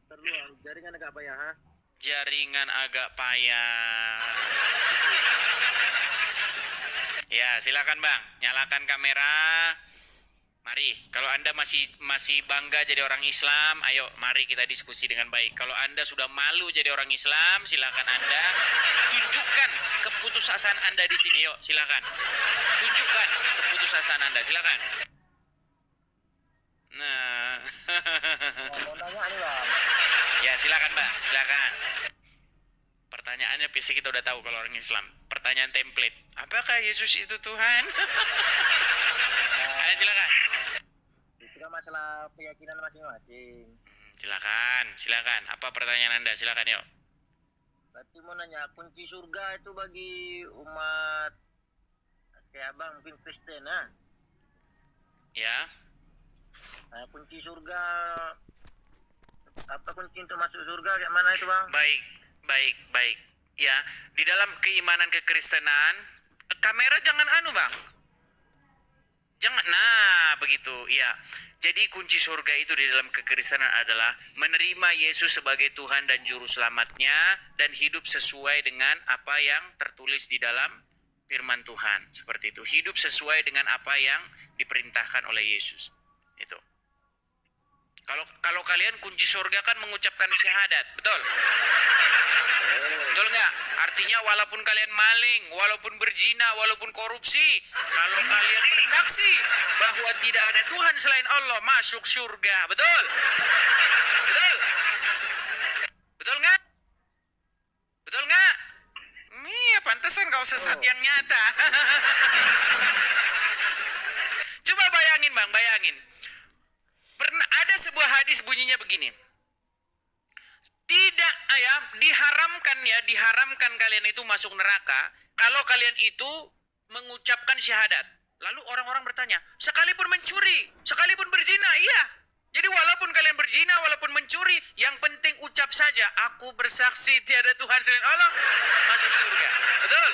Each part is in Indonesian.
Terluang, jaringan agak payah, ha? Jaringan agak payah. Ya, silakan Bang, nyalakan kamera. Mari, kalau Anda masih bangga jadi orang Islam, ayo mari kita diskusi dengan baik. Kalau Anda sudah malu jadi orang Islam, silakan Anda tunjukkan keputusasaan Anda di sini. Yuk, silakan. Tunjukkan keputusasaan Anda, silakan. Nah. Mau nanya nih, Bang. Ya, silakan, Mbak. Silakan. Pertanyaannya pasti kita udah tahu kalau orang Islam. Pertanyaan template. Apakah Yesus itu Tuhan? Ayo, silakan. Itu kan masalah keyakinan masing-masing. Silakan. Apa pertanyaan Anda? Silakan, yuk. Berarti mau nanya, kunci surga itu bagi umat kayak Abang mungkin Kristen, ha? Ya. Nah, kunci surga, apa kunci untuk masuk surga kayak mana itu, Bang? Baik. Ya, di dalam keimanan kekristenan, kamera jangan Bang. Jangan, nah begitu, ya. Jadi kunci surga itu di dalam kekristenan adalah menerima Yesus sebagai Tuhan dan Juru Selamatnya dan hidup sesuai dengan apa yang tertulis di dalam firman Tuhan. Seperti itu, hidup sesuai dengan apa yang diperintahkan oleh Yesus. Itu. Kalau kalian kunci surga kan mengucapkan syahadat, betul? Betul nggak? Artinya walaupun kalian maling, walaupun berzina, walaupun korupsi, kalau kalian bersaksi bahwa tidak ada Tuhan selain Allah, masuk surga, betul? Betul? Betul nggak? Betul nggak? Iya, pantesan kau sesat yang nyata. Coba bayangin, Bang, bayangin. Pernah ada sebuah hadis bunyinya begini. Tidak, diharamkan kalian itu masuk neraka kalau kalian itu mengucapkan syahadat. Lalu orang-orang bertanya, sekalipun mencuri, sekalipun berzina, iya. Jadi walaupun kalian berzina, walaupun mencuri, yang penting ucap saja, aku bersaksi tiada Tuhan selain Allah, masuk surga. Betul?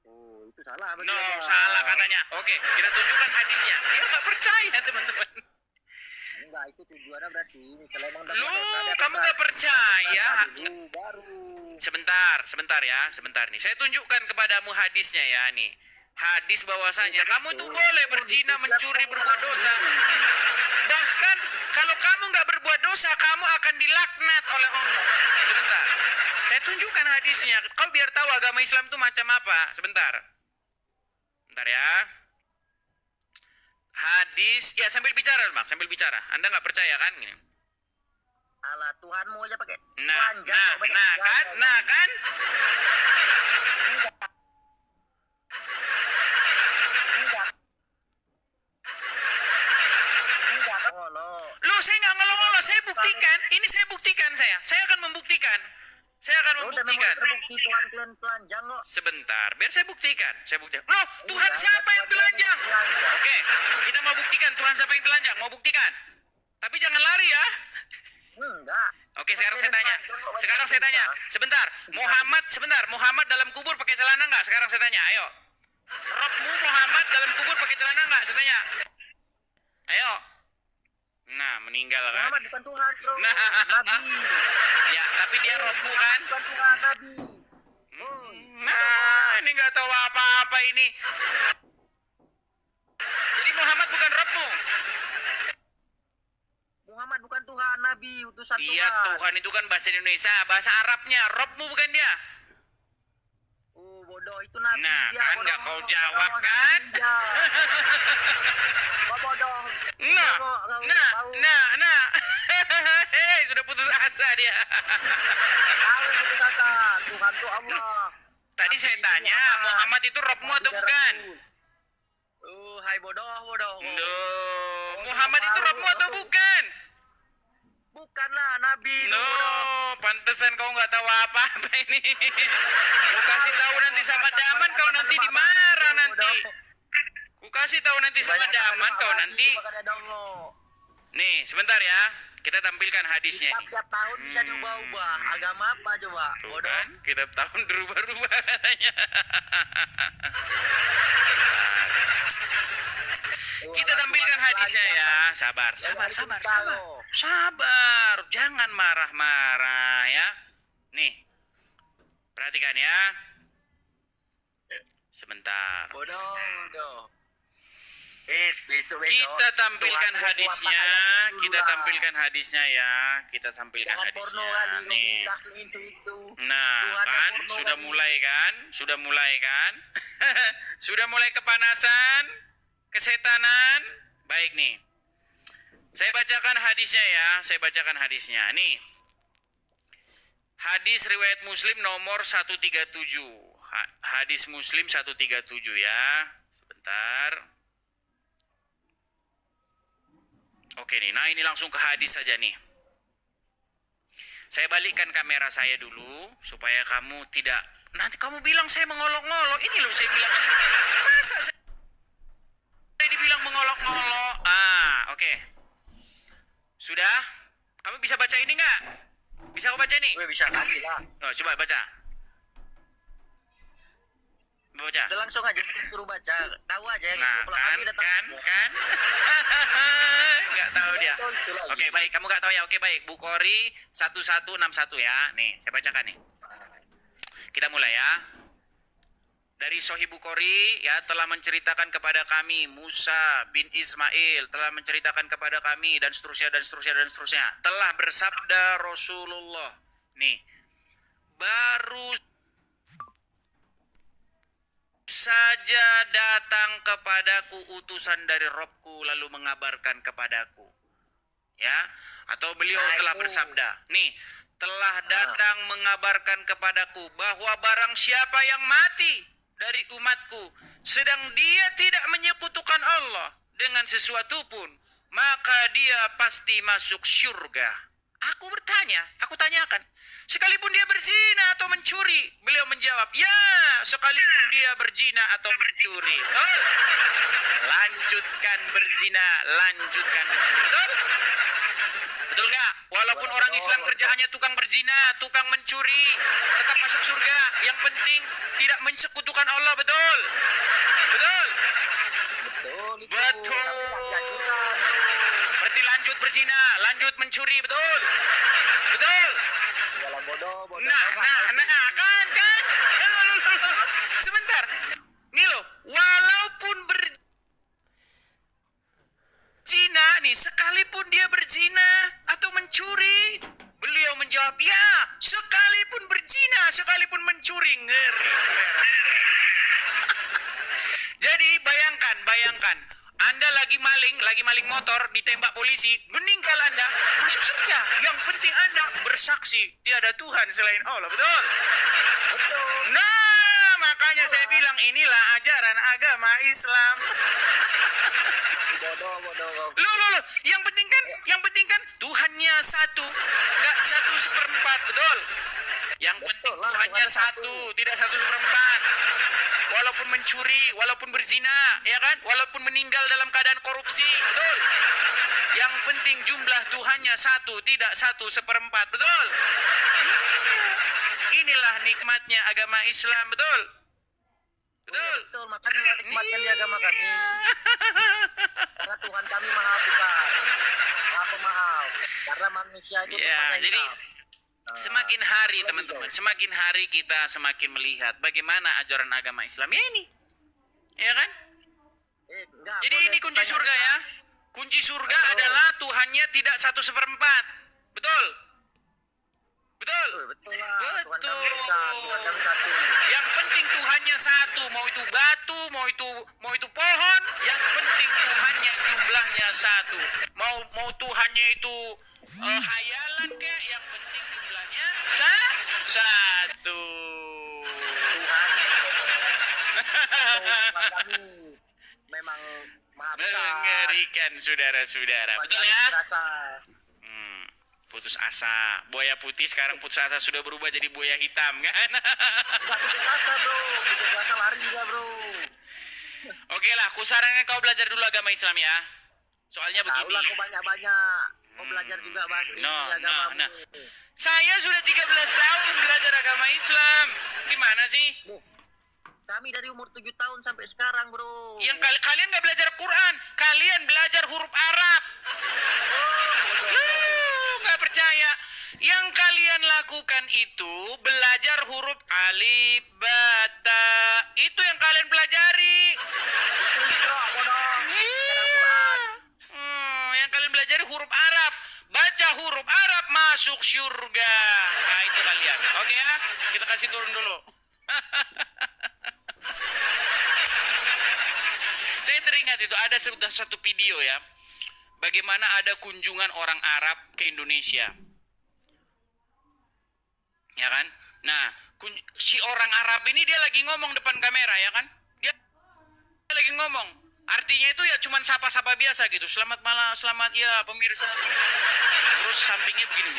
Oh, itu salah. No, salah katanya. Oke, kita tunjukkan hadisnya. Dia nggak percaya, teman-teman. Enggak, itu tujuannya berarti misalnya emang Kamu nggak percaya? Baru. Sebentar nih. Saya tunjukkan kepadamu hadisnya ya nih. Hadis bahwasanya kamu tuh boleh berzina, mencuri, berbuat dosa. Bahkan kalau kamu nggak berbuat dosa, kamu akan dilaknat oleh Allah. Sebentar. Saya tunjukkan hadisnya. Kau biar tahu agama Islam tuh macam apa. Sebentar ya. Hadis, ya sambil bicara, Bang, sambil bicara. Anda nggak percaya kan? Gini. Allah Tuhanmu aja pakai Nah kan? Loh, saya nggak ngelong-ngelong, saya buktikan. Ini saya buktikan saya. Saya akan membuktikan. Terbukti Tuhan kalian telanjang kok. Sebentar, biar saya buktikan. Loh, Tuhan siapa yang telanjang? Oke, kita mau buktikan Tuhan siapa yang telanjang. Mau buktikan. Tapi jangan lari ya. Enggak. Oke, sekarang saya tanya. Sebentar, Muhammad dalam kubur pakai celana nggak? Sekarang saya tanya, ayo. Robmu Muhammad dalam kubur pakai celana nggak? Saya tanya. Ayo. Nah, meninggal kan? Muhammad bukan Tuhan, bro. Nah, Nabi. Ya, tapi dia Robmu kan? Bukan Tuhan, Nabi. Nah, ini nggak tahu apa-apa ini. Jadi Muhammad bukan Robmu? Muhammad bukan Tuhan, Nabi, utusan Tuhan. Iya, Tuhan itu kan bahasa Indonesia, bahasa Arabnya. Robmu bukan dia? Oh, bodoh, itu Nabi. Nah, dia, kan bodoh. nggak kau jawab kan? Kau bodoh. Nah. Hei, sudah putus asa dia. Tahu putus asa. Tuhan itu Allah. Tadi saya tanya, Muhammad itu Robmu atau bukan? Hai bodoh. Loh, Muhammad itu Robmu atau bukan? Bukanlah Nabi. No, pantesan kau nggak tahu apa-apa ini. Ku kasih tahu nanti sama Daman, kau nanti dimarah nanti. Ku kasih tahu nanti sama Daman, kau nanti. Nih, sebentar ya. Kita tampilkan hadisnya. Tiap tahun bisa diubah-ubah. Agama apa coba? Tuh Bodoh. kan, kita tahun berubah-ubah katanya. Kita tampilkan hadisnya ya. Sabar, sabar, sabar, sabar. Sabar, jangan marah-marah ya. Nih, perhatikan ya. Sebentar. Bodoh. Besok. Kita tampilkan hadisnya, kita tampilkan hadisnya ya. Kita tampilkan Jangan porno hadisnya. kali Nih. itu. Nah, Tuhan kan porno sudah kali. mulai kan? Sudah mulai kan? Sudah mulai kepanasan, kesetanan. Baik nih. Saya bacakan hadisnya ya, saya bacakan hadisnya. Nih. Hadis riwayat Muslim nomor 137. Hadis Muslim 137 ya. Sebentar. Oke nih, nah ini langsung ke hadis saja nih. Saya balikkan kamera saya dulu supaya kamu tidak, nanti kamu bilang saya mengolok-ngolok. Ini loh saya bilang, masa saya dibilang mengolok-ngolok? Oke. Sudah? Kamu bisa baca ini nggak? Bisa aku baca ini? Gue bisa kali lah. Oh, coba baca. Baca. Udah langsung aja kita suruh baca. Tahu aja yang Nah, itu. Kalau kami datang kan? Nggak tahu dia. Oke, baik. Kamu nggak tahu ya? Oke, baik. Bukhari 1161 ya. Nih, saya bacakan nih. Kita mulai ya. Dari Sahih Bukhari ya telah menceritakan kepada kami Musa bin Ismail telah menceritakan kepada kami dan seterusnya dan seterusnya dan seterusnya. Telah bersabda Rasulullah. Nih. Baru saja datang kepadaku utusan dari Robku lalu mengabarkan kepadaku. Ya, atau beliau telah bersabda. Nih, telah datang mengabarkan kepadaku bahwa barang siapa yang mati dari umatku sedang dia tidak menyekutukan Allah dengan sesuatu pun, maka dia pasti masuk surga. Aku bertanya, aku tanyakan, sekalipun dia berzina atau mencuri? Beliau menjawab, ya, sekalipun dia berzina atau mencuri. Betul? Lanjutkan berzina, lanjutkan mencuri. Betul? Betul nggak? Walaupun orang Islam kerjaannya tukang berzina, tukang mencuri, tetap masuk surga. Yang penting tidak mensekutukan Allah, betul? Betul? Betul. Berarti lanjut berzina, lanjut mencuri, betul? Betul? bodoh. Nah, kan? Sebentar. Nih loh, walaupun berzina nih, sekalipun dia berzina atau mencuri, beliau menjawab, ya, sekalipun berzina, sekalipun mencuri, ngeri. Jadi bayangkan, Anda lagi maling motor, ditembak polisi, meninggal Anda, masuk surga. Yang penting Anda bersaksi, tiada Tuhan selain Allah, betul? Betul. Nah, makanya saya bilang inilah ajaran agama Islam. Bodoh. Loh, yang penting kan Tuhannya satu, nggak 1/4, betul? Yang penting lah, Tuhannya satu, tidak 1/4. Walaupun mencuri, walaupun berzina, ya kan? Walaupun meninggal dalam keadaan korupsi, betul? Yang penting jumlah Tuhannya satu, tidak 1/4, betul? Inilah nikmatnya agama Islam, betul? Betul? Betul, makanya nikmatkan di agama kami. Karena Tuhan kami maha besar, maha pemaaf. Karena manusia itu Ya, tempatnya jadi hitam. semakin hari teman-teman, semakin hari kita semakin melihat bagaimana ajaran agama Islam ya ini, ya kan? Jadi ini kunci surga ya. Kunci surga adalah Tuhannya tidak 1/4, betul? Betul? Betul lah. Tuhan Betul. kami besar, Tuhan kami satu. Yang penting Tuhannya satu, mau itu batu, mau itu pohon, yang penting Tuhannya jumlahnya satu. Mau Tuhannya itu hayalan kayak, yang penting jumlahnya satu. Tuhan kami memang maha besar. Mengerikan saudara-saudara. Tuhan Betul kami ya? merasa Putus asa. Buaya putih sekarang putus asa sudah berubah jadi buaya hitam kan? nggak putus asa bro, putus asa lari juga bro. Oke lah, aku sarankan kau belajar dulu agama Islam ya. Soalnya Tahu begini. lah kau banyak-banyak. Kau belajar juga bahasa ini agamamu. Saya sudah 13 tahun belajar agama Islam. Gimana sih? Kami dari umur 7 tahun sampai sekarang, bro. Yang kalian nggak belajar Quran, kalian belajar huruf Arab. Nggak percaya. Yang kalian lakukan itu belajar huruf alif, bata. Itu yang kalian pelajari. Yang kalian pelajari huruf Arab. Baca huruf Arab masuk surga. Nah, itu kalian. Oke ya, kita kasih turun dulu. Saya teringat itu ada satu video ya. Bagaimana ada kunjungan orang Arab ke Indonesia. Ya kan? Nah, si orang Arab ini dia lagi ngomong depan kamera ya kan? Dia lagi ngomong. Artinya itu ya cuman sapa-sapa biasa gitu. Selamat malam, selamat ya pemirsa. Terus sampingnya begini.